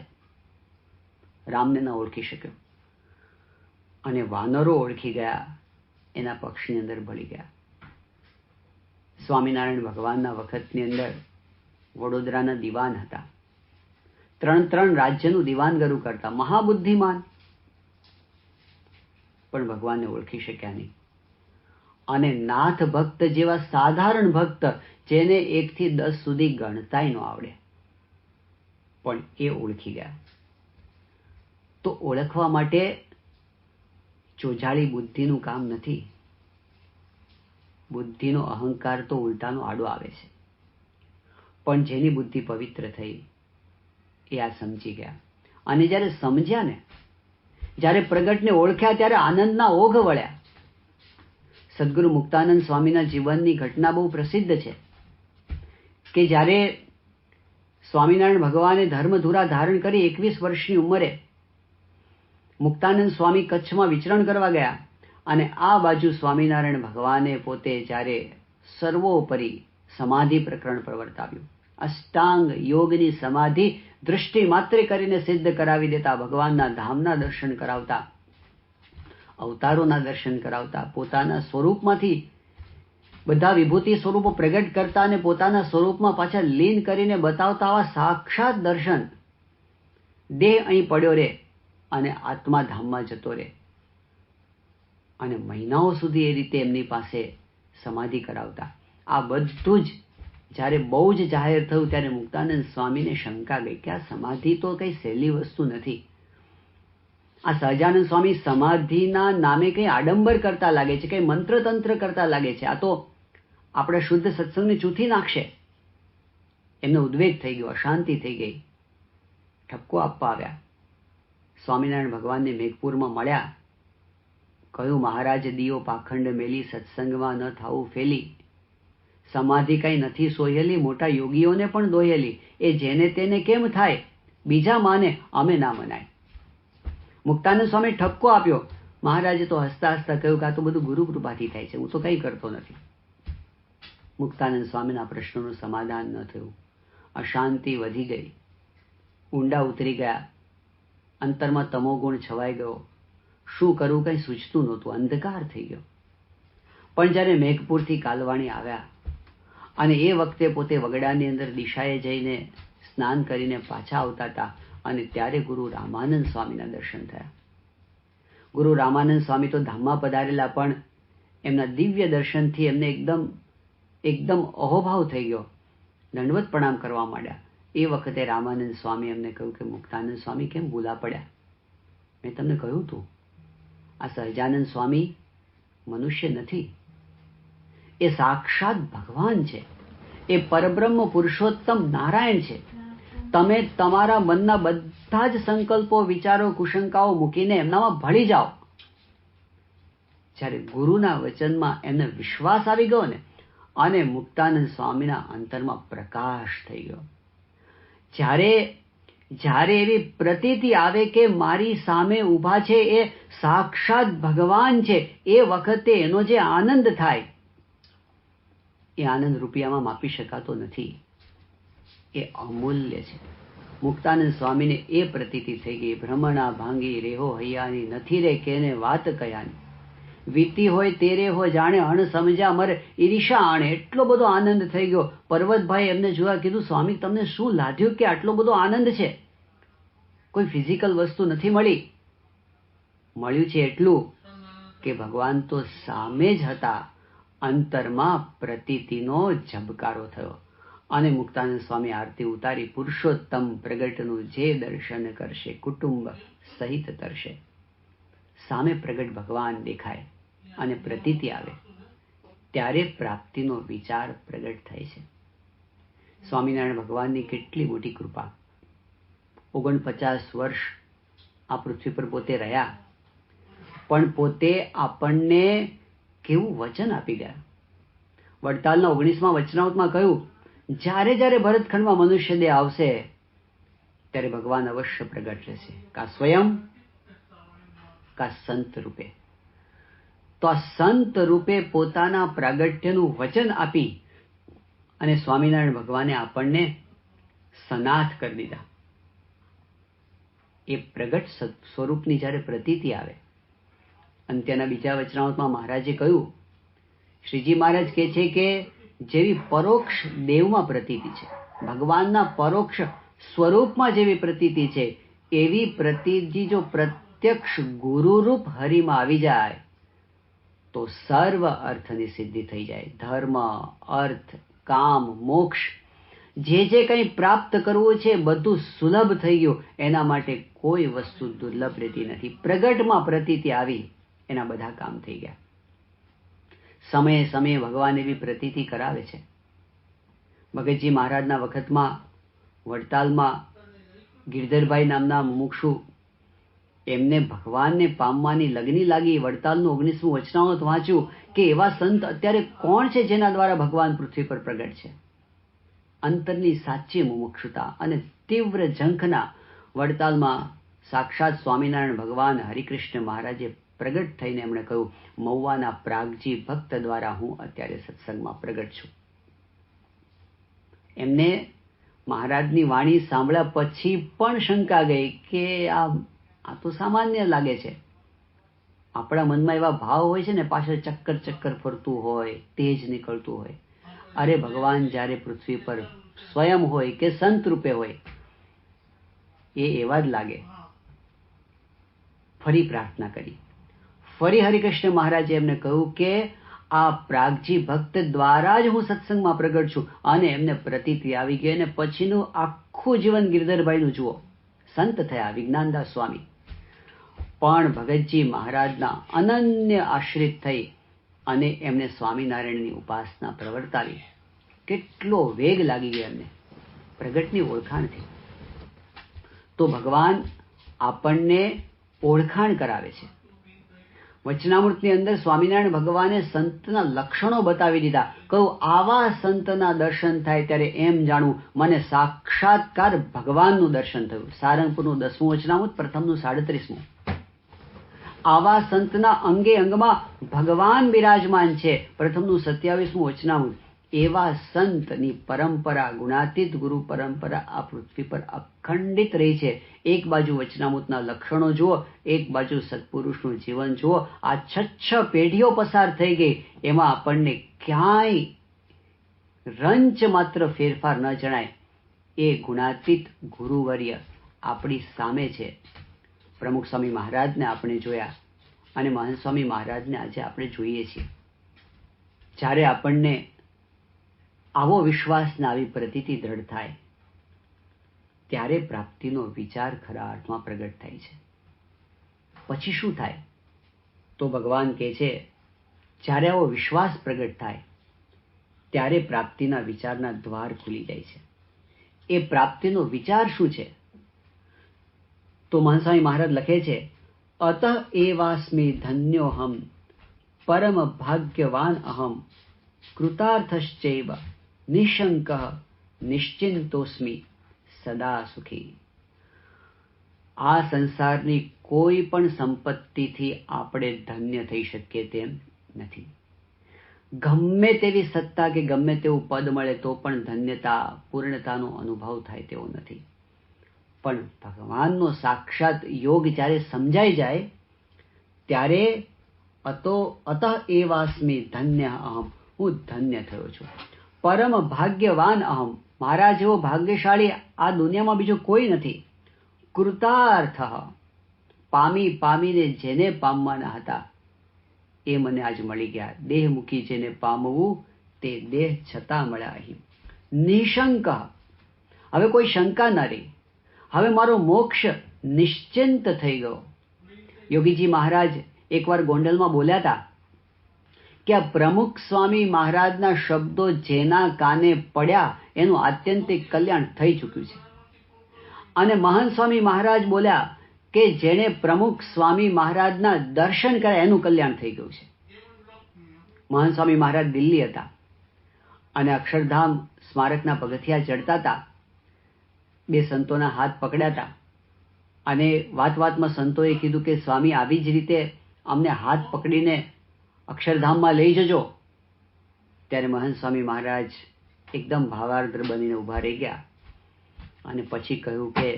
રામને ન ઓળખી શક્યો. અને વાનરો ઓળખી ગયા, એના પક્ષની અંદર ભળી ગયા. સ્વામિનારાયણ ભગવાનના વખતની અંદર વડોદરાના દિવાન હતા. 3 રાજ્યનું દિવાનગરું કરતા, મહાબુદ્ધિમાન, પણ ભગવાનને ઓળખી શક્યા નહીં. અને નાથ ભક્ત જેવા સાધારણ ભક્ત, જેને 1 થી 10 સુધી ગણતાય ન આવડે, પણ એ ઓળખી ગયા. તો ઓળખવા માટે ચોજાળી બુદ્ધિનું કામ નથી. બુદ્ધિનો અહંકાર તો ઉલટાનો આડો આવે છે. પણ જેની બુદ્ધિ પવિત્ર થઈ એ આ સમજી ગયા. અને જ્યારે સમજ્યા ને, જ્યારે પ્રગટને ઓળખ્યા, ત્યારે આનંદના ઓઘ વળ્યા. સદગુરુ મુક્તાનંદ સ્વામીના જીવનની ઘટના બહુ પ્રસિદ્ધ છે કે જ્યારે સ્વામિનારાયણ ભગવાને ધર્મધુરા ધારણ કરી 21 વર્ષની ઉંમરે મુક્તાનંદ સ્વામી કચ્છમાં વિચરણ કરવા ગયા, અને આ બાજુ સ્વામિનારાયણ ભગવાને પોતે જ્યારે સર્વોપરી સમાધિ પ્રકરણ પ્રવર્તાવ્યું, અષ્ટાંગ યોગની સમાધિ દૃષ્ટિ માત્રે કરીને સિદ્ધ કરાવી દેતા, ભગવાનના ધામના દર્શન કરાવતા, અવતારોના દર્શન કરાવતા, પોતાના સ્વરૂપમાંથી બધા વિભૂતિ સ્વરૂપો પ્રગટ કરતા અને પોતાના સ્વરૂપમાં પાછા લીન કરીને બતાવતા આવા સાક્ષાત દર્શન. દેહ અહીં પડ્યો રે અને આત્મા ધામમાં જતો રે, અને મહિનાઓ સુધી એ રીતે એમની પાસે સમાધિ કરાવતા. આ બધું જ જ્યારે બહુ જ જાહેર થયું ત્યારે મુક્તાનંદ સ્વામીને શંકા ગઈ કે આ સમાધિ તો કઈ સહેલી વસ્તુ નથી. આ સહજાનંદ સ્વામી સમાધિના નામે કઈ આડંબર કરતા લાગે છે, કઈ મંત્રતંત્ર કરતા લાગે છે. આ તો આપણા શુદ્ધ સત્સંગને ચૂથી નાખશે. એમને ઉદ્વેગ થઈ ગયો, અશાંતિ થઈ ગઈ, ઠપકો આપવા આવ્યા. સ્વામિનારાયણ ભગવાનને મેઘપુરમાં મળ્યા, કહ્યું, મહારાજ દિયો પાખંડ મેલી, સત્સંગમાં ન થાવું ફેલી, સમાધિ કઈ નથી સોયેલી, મોટા યોગીઓને પણ દોયેલી, એ જેને તેને કેમ થાય, બીજા માને અમે ના મનાય. મુક્તાનંદ સ્વામી ઠપકો આપ્યો. મહારાજે તો હસતા હસતા કહ્યું કે આ તો બધું ગુરુ કૃપાથી થાય છે, હું તો કંઈ કરતો નથી. મુક્તાનંદ સ્વામીના પ્રશ્નોનું સમાધાન ન થયું. અશાંતિ વધી ગઈ, ઊંડા ઉતરી ગયા, અંતરમાં તમોગુણ છવાઈ ગયો. શું કરવું કંઈ સૂચતું નહોતું, અંધકાર થઈ ગયો. પણ જ્યારે મેઘપુરથી કાલવાણી આવ્યા અને એ વખતે પોતે વગડાની અંદર દિશાએ જઈને સ્નાન કરીને પાછા આવતા હતા, અને ત્યારે ગુરુ રામાનંદ સ્વામીના દર્શન થયા. ગુરુ રામાનંદ સ્વામી તો ધામમાં પધારેલા, પણ એમના દિવ્ય દર્શનથી એમને એકદમ અહોભાવ થઈ ગયો. દંડવત પ્રણામ કરવા માંડ્યા. એ વખતે રામાનંદ સ્વામી એમને કહ્યું કે મુક્તાનંદ સ્વામી કેમ ભૂલા પડ્યા? મેં તમને કહ્યું હતું, આ સહજાનંદ સ્વામી મનુષ્ય નથી, એ સાક્ષાત ભગવાન છે, એ પરબ્રહ્મ પુરુષોત્તમ નારાયણ છે. તમે તમારા મનના બધા જ સંકલ્પો, વિચારો, કુશંકાઓ મૂકીને એમનામાં ભળી જાઓ. જ્યારે ગુરુના વચનમાં એમને વિશ્વાસ આવી ગયો ને, અને મુક્તાનંદ સ્વામીના અંતરમાં પ્રકાશ થઈ ગયો. જ્યારે એવી પ્રતીતિ આવે કે મારી સામે ઊભા છે એ સાક્ષાત ભગવાન છે, એ વખતે એનો જે આનંદ થાય, એ આનંદ રૂપિયામાં માપી શકાતો નથી, એ અમૂલ્ય છે. મુક્તાનંદ સ્વામીને એ પ્રતીતિ થઈ ગઈ, ભ્રમણા ભાંગી રેહો હૈયાની, નથી રે કેને વાત કયાની, વીતી હોય તેરે હો જાણે, અણ સમજ્યા મર ઈર્ષા આણે. એટલો બધો આનંદ થઈ ગયો. પર્વતભાઈ એમને જોયા, કીધું સ્વામી તમને શું લાગ્યું કે આટલો બધો આનંદ છે? કોઈ ફિઝિકલ વસ્તુ નથી મળી, મળ્યું છે એટલું કે ભગવાન તો સામે જ હતા. અંતરમાં પ્રતીતિનો ઝબકારો થયો, અને મુક્તાનંદ સ્વામી આરતી ઉતારી. પુરુષોત્તમ પ્રગટનું જે દર્શન કરશે, કુટુંબ સહિત તરશે. સામે પ્રગટ ભગવાન દેખાય અને પ્રતીતિ આવે, ત્યારે પ્રાપ્તિનો વિચાર પ્રગટ થાય છે. સ્વામિનારાયણ ભગવાનની કેટલી મોટી કૃપા! 49 વર્ષ આ પૃથ્વી પર પોતે રહ્યા, પણ પોતે આપણને કેવું વચન આપી ગયા. વડતાલના 19મા વચનામૃતમાં કહ્યું, જ્યારે જ્યારે ભરતખંડમાં મનુષ્ય દેહ આવશે, ત્યારે ભગવાન અવશ્ય પ્રગટ રહેશે, કા સ્વયં કા સંત રૂપે. તો આ સંત રૂપે પોતાના પ્રાગટ્યનું વચન આપી અને સ્વામિનારાયણ ભગવાને આપણને સનાથ કરી દીધા. એ પ્રગટ સ્વરૂપની જ્યારે પ્રતીતિ આવે, અંત્યના બીજા વચનામૃતમાં મહારાજે કહ્યું, શ્રીજી મહારાજ કહે છે કે જેવી પરોક્ષ દેવમાં પ્રતીતિ છે, ભગવાનના પરોક્ષ સ્વરૂપમાં જેવી પ્રતીતિ છે, એવી પ્રતીતિ જો પ્રત્યક્ષ ગુરુરૂપ હરિમાં આવી જાય તો સર્વ અર્થની સિદ્ધિ થઈ જાય. ધર્મ, અર્થ, કામ, મોક્ષ, જે કંઈ પ્રાપ્ત કરવું છે બધું સુલભ થઈ ગયું. એના માટે કોઈ વસ્તુ દુર્લભ રહેતી નથી. પ્રગટમાં પ્રતીતિ આવી, એના બધા કામ થઈ ગયા. સમયે સમયે ભગવાન એવી પ્રતીતિ કરાવે છે. ભગતજી મહારાજના વખતમાં વડતાલમાં ગિરધરભાઈ નામના મુમુક્ષુ, એમને ભગવાનને પામવાની લગની લાગી. વડતાલનું 19મું વચનામૃત વાંચ્યું કે એવા સંત અત્યારે કોણ છે જેના દ્વારા ભગવાન પૃથ્વી પર પ્રગટ છે. અંતરની સાચી મુમુક્ષુતા અને તીવ્ર ઝંખના વડતાલમાં સાક્ષાત સ્વામિનારાયણ ભગવાન હરિકૃષ્ણ મહારાજે પ્રગટ થઈને એમણે કહ્યું, મહુવાના પ્રાગજી ભક્ત દ્વારા હું અત્યારે સત્સંગમાં પ્રગટ છું. એમને મહારાજની વાણી સાંભળ્યા પછી પણ શંકા ગઈ કે આ તો સામાન્ય લાગે છે. આપણા મનમાં એવા ભાવ હોય છે ને, પાછળ ચક્કર ફરતું હોય, તેજ નીકળતું હોય. અરે ભગવાન જ્યારે પૃથ્વી પર સ્વયં હોય કે સંત રૂપે હોય, એ એવા જ લાગે. ફરી પ્રાર્થના કરી, ફરી હરિકૃષ્ણ મહારાજે એમને કહ્યું કે આ પ્રાગજી ભક્ત દ્વારા જ હું સત્સંગમાં પ્રગટ છું. અને એમને પ્રતીતિ આવી ગઈ, અને પછીનું આખું જીવન ગિરધરભાઈનું જુઓ, સંત થયા વિજ્ઞાનદાસ સ્વામી. પણ ભગતજી મહારાજના અનન્ય આશ્રિત થઈ અને એમને સ્વામિનારાયણની ઉપાસના પ્રવર્તાવી. કેટલો વેગ લાગી ગયો એમને પ્રગટની ઓળખાણથી. તો ભગવાન આપણને ઓળખાણ કરાવે છે. વચનામૃતની અંદર સ્વામિનારાયણ ભગવાને સંતના લક્ષણો બતાવી દીધા. કહું આવા સંતના દર્શન થાય ત્યારે એમ જાણવું મને સાક્ષાત્કાર ભગવાનનું દર્શન થયું. સારંગપુરનું 10મું વચનામૃત, પ્રથમનું 37મું. આવા સંતના અંગે અંગમાં ભગવાન બિરાજમાન છે, પ્રથમનું 27મું વચનામૃત. એવા સંતની પરંપરા, ગુણાતીત ગુરુ પરંપરા આ પૃથ્વી પર અખંડિત રહી છે. એક બાજુ વચનામૃતના લક્ષણો જુઓ, એક બાજુ સત્પુરુષનું જીવન જુઓ. આ 6 પેઢીઓ પસાર થઈ ગઈ, એમાં આપણને ક્યાંય રંચ માત્ર ફેરફાર ન જણાય. એ ગુણાતીત ગુરુવર્ય આપણી સામે છે. પ્રમુખ સ્વામી મહારાજને આપણે જોયા અને મહંત સ્વામી મહારાજને આજે આપણે જોઈએ છીએ. જ્યારે આપણને આવો વિશ્વાસ ને આવી પ્રતીતિ દ્રઢ થાય ત્યારે પ્રાપ્તિનો વિચાર ખરા અર્થમાં પ્રગટ થાય છે. પછી શું થાય? તો ભગવાન કહે છે જ્યારે આવો વિશ્વાસ પ્રગટ થાય ત્યારે પ્રાપ્તિના વિચારના દ્વાર ખુલી જાય છે. એ પ્રાપ્તિનો વિચાર શું છે? તો મહંત સ્વામી મહારાજ લખે છે, અતઃ એવાસ્મિ ધન્યોહમ પરમ ભાગ્યવાન અહમ કૃતાર્થશ્ચૈવ નિશંક નિશ્ચિંતોસ્મિ સદા સુખી. આ સંસારની કોઈ પણ સંપત્તિથી આપણે ધન્ય થઈ શકીએ તેમ નથી. ગમે તેવી સત્તા કે ગમે તેવું પદ મળે તો પણ ધન્યતા, પૂર્ણતાનો અનુભવ થાય તેવો નથી. પણ ભગવાનનો સાક્ષાત યોગ જ્યારે સમજાઈ જાય ત્યારે અતઃ એવાસ્મિ ધન્ય અહમ, હું ધન્ય થયો છું. પરમ ભાગ્યવાન અહમ, મારા જેવો ભાગ્યશાળી આ દુનિયામાં બીજો કોઈ નથી. કૃતાર્થ, પામીને જેને પામવાના હતા એ મને આજ મળી ગયા. દેહ મૂકી જેને પામવું તે દેહ છતાં મળ્યા અહીં. નિશંક, હવે કોઈ શંકા ન રહી. હવે મારો મોક્ષ નિશ્ચિંત થઈ ગયો. યોગીજી મહારાજ એકવાર ગોંડલમાં બોલ્યા હતા કે આ પ્રમુખ સ્વામી મહારાજના શબ્દો જેના કાને પડ્યા એનું આત્યંતિક કલ્યાણ થઈ ચૂક્યું છે. અને મહંત સ્વામી મહારાજ બોલ્યા કે જેણે પ્રમુખ સ્વામી મહારાજના દર્શન કર્યા એનું કલ્યાણ થઈ ગયું છે. મહંત સ્વામી મહારાજ દિલ્હી હતા અને અક્ષરધામ સ્મારકના પગથિયા ચડતા હતા. 2 સંતોના હાથ પકડ્યા હતા અને વાતમાં સંતોએ કીધું કે સ્વામી આવી જ રીતે અમને હાથ પકડીને અક્ષરધામમાં લઈ જજો. ત્યારે મહંત સ્વામી મહારાજ એકદમ ભાવાર્દ્ર બનીને ઊભા રહી ગયા અને પછી કહ્યું કે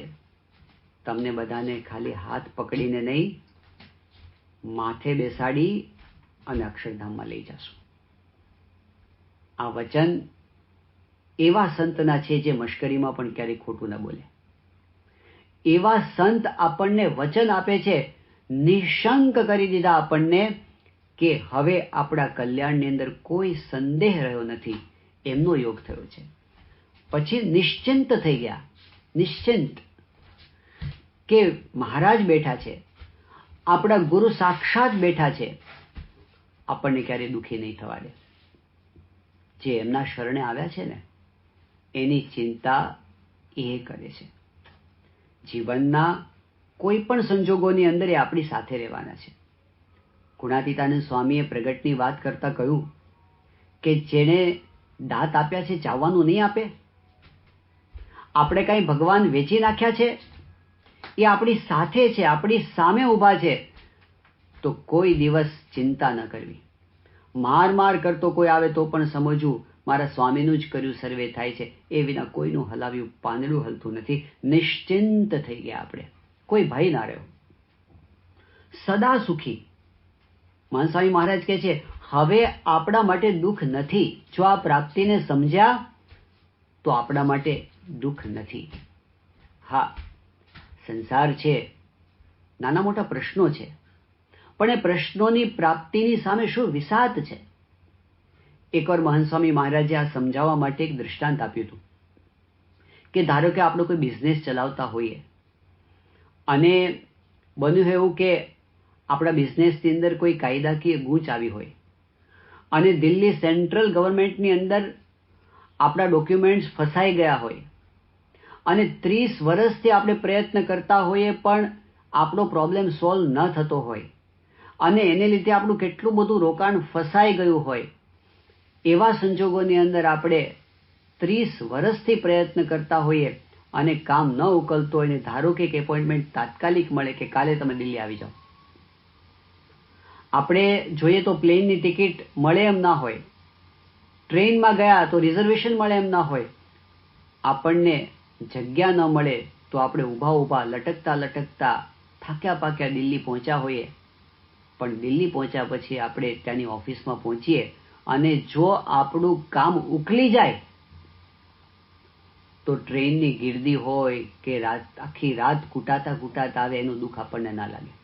તમને બધાને ખાલી હાથ પકડીને નહીં, માથે બેસાડી અને અક્ષરધામમાં લઈ જશું. આ વચન એવા સંતના છે જે મશ્કરીમાં પણ ક્યારેય ખોટું ન બોલે. એવા સંત આપણને વચન આપે છે, નિશંક કરી દીધા આપણને કે હવે આપણા કલ્યાણની અંદર કોઈ સંદેહ રહ્યો નથી. એમનો યોગ થયો છે. પછી નિશ્ચિંત થઈ ગયા. નિશ્ચિંત કે મહારાજ બેઠા છે, આપણા ગુરુ સાક્ષાત બેઠા છે, આપણને ક્યારેય દુઃખી નહીં થવા દે. જે એમના શરણે આવ્યા છે ને એની ચિંતા એ કરે છે. જીવનના કોઈ પણ સંજોગોની અંદર એ આપણી સાથે રહેવાના છે. ગુણાતીતાનંદ સ્વામીએ પ્રગટની વાત કરતા કહ્યું કે જેણે દાંત આપ્યા છે ચાવવાનું નહીં આપે? આપણે કાંઈ ભગવાન વેચી નાખ્યા છે? એ આપણી સાથે છે, આપણી સામે ઊભા છે. તો કોઈ દિવસ ચિંતા ન કરવી. માર કરતો કોઈ આવે તો પણ સમજવું મારા સ્વામીનું જ કર્યું સર્વે થાય છે. એ વિના કોઈનું હલાવ્યું પાંદડું હલતું નથી. નિશ્ચિંત થઈ ગયા આપણે, કોઈ ભય ના રહ્યો. સદા સુખી. મહંત સ્વામી મહારાજ કહે છે હવે આપણા માટે દુઃખ નથી. જો આ પ્રાપ્તિને સમજ્યા તો આપણા માટે દુઃખ નથી. હા, સંસાર છે, નાના મોટા પ્રશ્નો છે, પણ એ પ્રશ્નોની પ્રાપ્તિની સામે શું વિષાદ છે. એકવાર મહંત સ્વામી મહારાજે આ સમજાવવા માટે એક દૃષ્ટાંત આપ્યું હતું કે ધારો કે આપણે કોઈ બિઝનેસ ચલાવતા હોઈએ અને બન્યું એવું કે આપણા બિઝનેસની અંદર કોઈ કાયદાકીય ગૂંચ આવી હોય અને દિલ્હી સેન્ટ્રલ ગવર્મેન્ટની અંદર આપણા ડોક્યુમેન્ટ્સ ફસાઈ ગયા હોય અને 30 વર્ષથી આપણે પ્રયત્ન કરતા હોઈએ પણ આપણો પ્રોબ્લેમ સોલ્વ ન થતો હોય અને એને લીધે આપણું કેટલું બધું રોકાણ ફસાઈ ગયું હોય, એવા સંજોગોની અંદર આપણે 30 વર્ષથી પ્રયત્ન કરતા હોઈએ અને કામ ન ઉકલતો હોય ને ધારો કે એક એપોઇન્ટમેન્ટ તાત્કાલિક મળે કે કાલે તમે દિલ્હી આવી જાઓ. આપણે જોઈએ તો પ્લેનની ટિકિટ મળે એમ ના હોય, ટ્રેનમાં ગયા તો રિઝર્વેશન મળે એમ ના હોય, આપણને જગ્યા ન મળે તો આપણે ઊભા ઊભા લટકતા લટકતા થાક્યા પાક્યા દિલ્હી પહોંચ્યા હોઈએ. પણ દિલ્હી પહોંચ્યા પછી આપણે ત્યાંની ઓફિસમાં પહોંચીએ અને જો આપણું કામ ઉકલી જાય તો ટ્રેનની ગીર્દી હોય કે આખી રાત કૂટાતા કૂટાતા આવે એનું દુઃખ આપણને ના લાગે.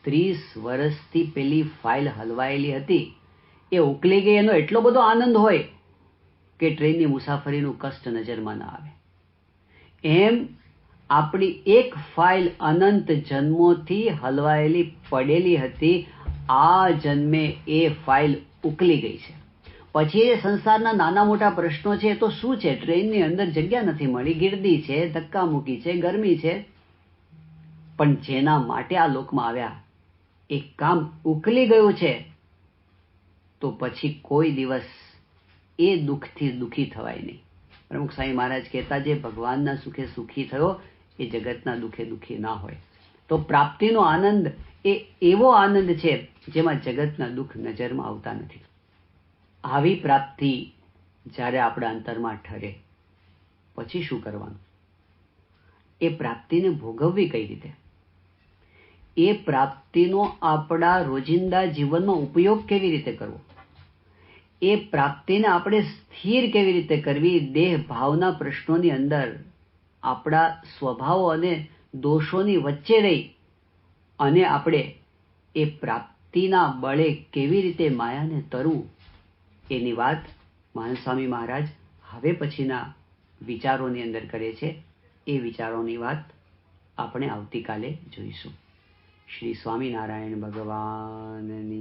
30 વર્ષથી પેલી ફાઇલ હલવાયેલી હતી એ ઉકલી ગઈ એનો એટલો બધો આનંદ હોય કે ટ્રેનની મુસાફરીનું કષ્ટ નજરમાં ના આવે. એમ આપણી એક ફાઇલ અનંત જન્મોથી હલવાયેલી પડેલી હતી, આ જન્મે એ ફાઇલ ઉકલી ગઈ છે. પછી એ સંસારના નાના મોટા પ્રશ્નો છે તો શું છે, ટ્રેનની અંદર જગ્યા નથી મળી, ગીર્દી છે, ધક્કામુક્કી છે, ગરમી છે, પણ જેના માટે આ લોકમાં આવ્યા એ કામ ઉકલી ગયું છે તો પછી કોઈ દિવસ એ દુઃખથી દુઃખી થવાય નહીં. પ્રમુખ સ્વામી મહારાજ કહેતા, જે ભગવાનના સુખે સુખી થયો એ જગતના દુઃખે દુઃખી ના હોય. તો પ્રાપ્તિનો આનંદ એ એવો આનંદ છે જેમાં જગતના દુઃખ નજરમાં આવતા નથી. આવી પ્રાપ્તિ જ્યારે આપણા અંતરમાં ઠરે પછી શું કરવાનું? એ પ્રાપ્તિને ભોગવવી કઈ રીતે? એ પ્રાપ્તિનો આપણા રોજિંદા જીવનમાં ઉપયોગ કેવી રીતે કરવો? એ પ્રાપ્તિને આપણે સ્થિર કેવી રીતે કરવી? દેહ ભાવના પ્રશ્નોની અંદર આપણા સ્વભાવો અને દોષોની વચ્ચે રહી અને આપણે એ પ્રાપ્તિના બળે કેવી રીતે માયાને તરવું, એની વાત મહાન સ્વામી મહારાજ હવે પછીના વિચારોની અંદર કરે છે. એ વિચારોની વાત આપણે આવતીકાલે જોઈશું. શ્રી સ્વામિનારાયણ ભગવાનની